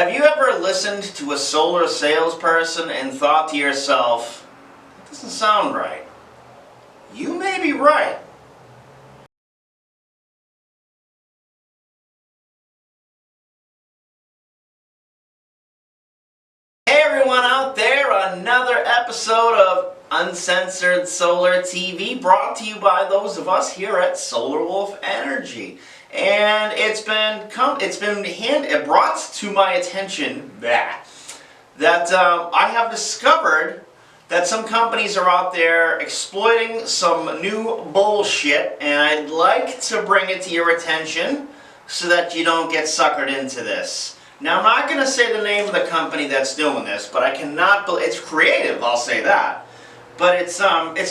Have you ever listened to a solar salesperson and thought to yourself, that doesn't sound right? You may be right. Hey everyone out there, another episode of Uncensored Solar TV brought to you by those of us here at Solar Wolf Energy. And it's been brought to my attention that I have discovered that some companies are out there exploiting some new bullshit, and I'd like to bring it to your attention so that you don't get suckered into this. Now, I'm not going to say the name of the company that's doing this, but I cannot believe it's creative, I'll say that. But it's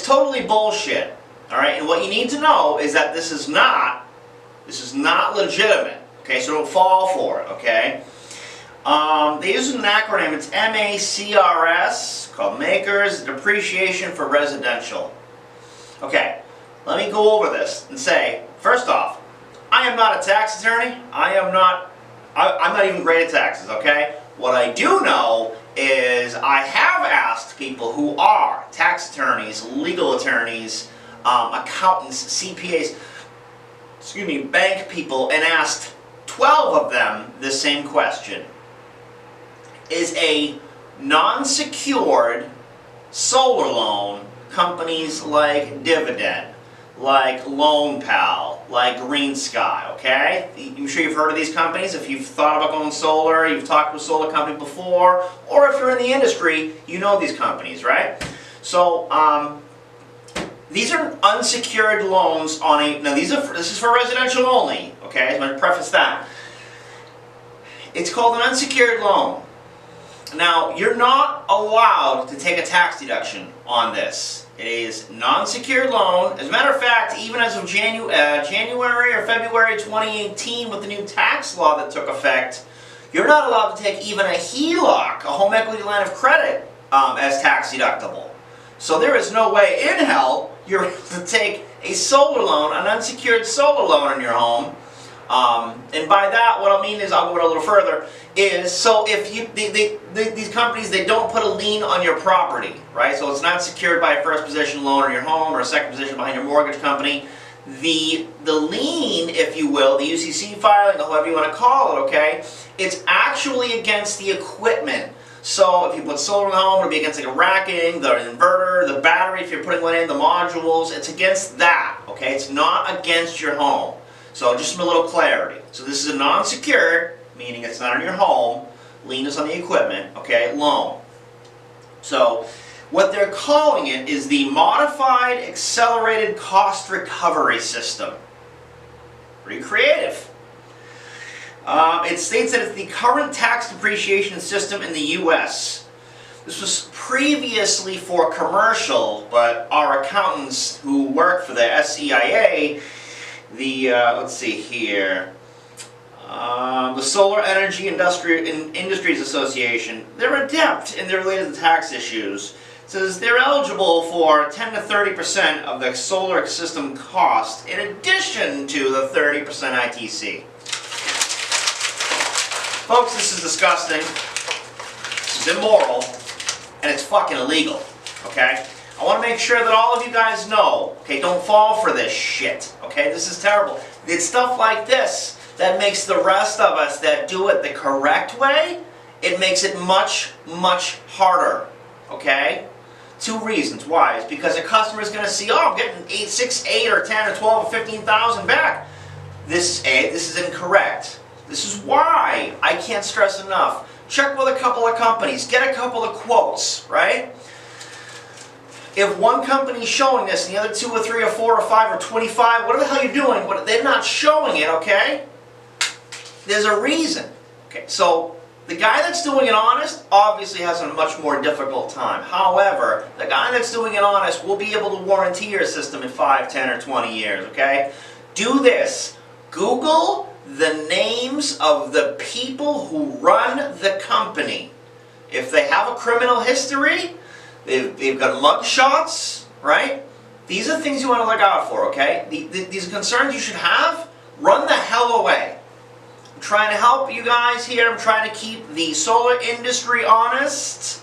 totally bullshit. All right, and what you need to know is that this is not legitimate. Okay, so don't fall for it. Okay. They use an acronym. It's MACRS, called MACRS, Depreciation for Residential. Okay, let me go over this and say, first off, I am not a tax attorney. I'm not even great at taxes. Okay. What I do know is I have asked people who are tax attorneys, legal attorneys, accountants, CPAs, bank people, and asked 12 of them the same question. Is a non-secured solar loan companies like Dividend, like LoanPal, like Green Sky, okay? I'm sure you've heard of these companies. If you've thought about going solar, you've talked to a solar company before, or if you're in the industry, you know these companies, right? So, these are unsecured loans on a, now this is for residential only, okay? I'm going to preface that. It's called an unsecured loan. Now, you're not allowed to take a tax deduction on this. It is non-secured loan. As a matter of fact, even as of January or February 2018, with the new tax law that took effect, you're not allowed to take even a HELOC, a home equity line of credit, as tax deductible. So there is no way in hell you're able to take a solar loan, an unsecured solar loan in your home. And by that, what I mean is, I'll go a little further, is so if you, these companies, they don't put a lien on your property, right? So it's not secured by a first position loan on your home or a second position behind your mortgage company. The lien, if you will, the UCC filing, or however you want to call it, okay, it's actually against the equipment. So if you put solar in the home, it'll be against like a racking, the inverter, the battery, if you're putting one in, the modules, it's against that, okay? It's not against your home. So just a little clarity. So this is a non-secured, meaning it's not on your home, lien is on the equipment, okay, loan. So what they're calling it is the Modified Accelerated Cost Recovery System. Pretty creative. It states that it's the current tax depreciation system in the U.S. This was previously for commercial, but our accountants who work for the SEIA, let's see here, the Solar Energy Industries Association, they're adept in their related tax issues. It says they're eligible for 10 to 30% of the solar system cost in addition to the 30% ITC. Folks, this is disgusting, this is immoral, and it's fucking illegal, okay? I want to make sure that all of you guys know, okay, don't fall for this shit, okay? This is terrible. It's stuff like this that makes the rest of us that do it the correct way, it makes it much, much harder, okay? Two reasons. Why? It's because a customer is going to see, oh, I'm getting 6, 8, or 10, or 12, or 15,000 back. This is incorrect. This is why I can't stress enough. Check with a couple of companies. Get a couple of quotes, right? If one company's showing this and the other 2 or 3 or 4 or 5 or 25, whatever the hell you're doing, they're not showing it, okay? There's a reason. Okay, so the guy that's doing it honest obviously has a much more difficult time. However, the guy that's doing it honest will be able to warranty your system in 5, 10, or 20 years, okay? Do this. Google the names of the people who run the company. If they have a criminal history, they've got mug shots, right? These are things you want to look out for, okay? These are concerns you should have. Run the hell away. trying to help you guys here. I'm trying to keep the solar industry honest.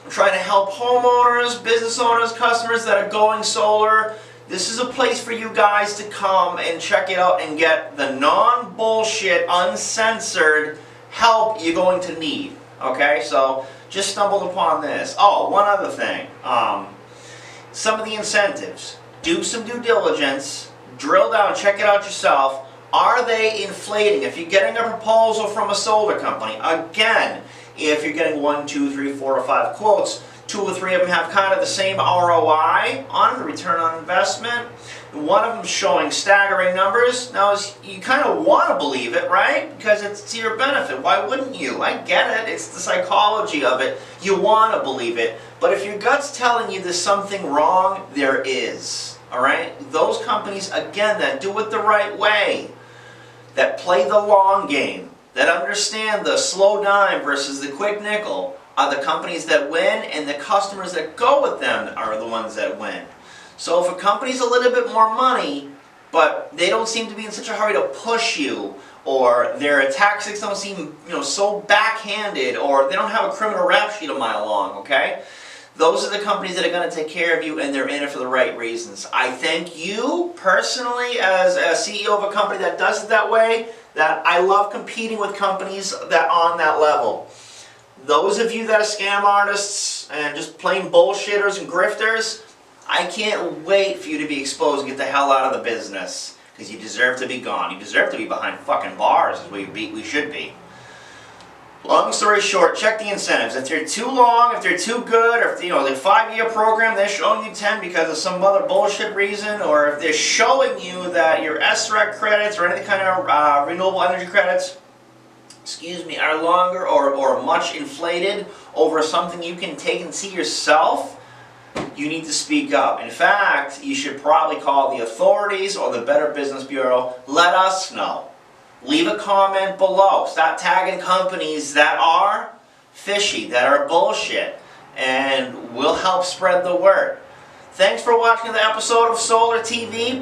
I'm trying to help homeowners, business owners, customers that are going solar. This is a place for you guys to come and check it out and get the non-bullshit, uncensored help you're going to need. Okay, so just stumbled upon this. Oh, one other thing. Some of the incentives. Do some due diligence. Drill down, check it out yourself. Are they inflating? If you're getting a proposal from a solar company, again, if you're getting 1, 2, 3, 4, or 5 quotes, 2 or 3 of them have kind of the same ROI on the return on investment. One of them showing staggering numbers. Now, you kind of want to believe it, right? Because it's to your benefit. Why wouldn't you? I get it. It's the psychology of it. You want to believe it. But if your gut's telling you there's something wrong, there is. All right? Those companies, again, that do it the right way, that play the long game, that understand the slow dime versus the quick nickel, are the companies that win, and the customers that go with them are the ones that win. So if a company's a little bit more money, but they don't seem to be in such a hurry to push you, or their tactics don't seem, so backhanded, or they don't have a criminal rap sheet a mile long, okay? Those are the companies that are going to take care of you, and they're in it for the right reasons. I thank you personally as a CEO of a company that does it that way, that I love competing with companies that are on that level. Those of you that are scam artists and just plain bullshitters and grifters, I can't wait for you to be exposed and get the hell out of the business, because you deserve to be gone. You deserve to be behind fucking bars, as we should be. Long story short, check the incentives. If they're too long, if they're too good, or if they're 5-year program, they're showing you 10 because of some other bullshit reason, or if they're showing you that your SREC credits or any kind of renewable energy credits, are longer or much inflated over something you can take and see yourself, you need to speak up. In fact, you should probably call the authorities or the Better Business Bureau. Let us know. Leave a comment below. Stop tagging companies that are fishy, that are bullshit, and we'll help spread the word. Thanks for watching the episode of Solar TV.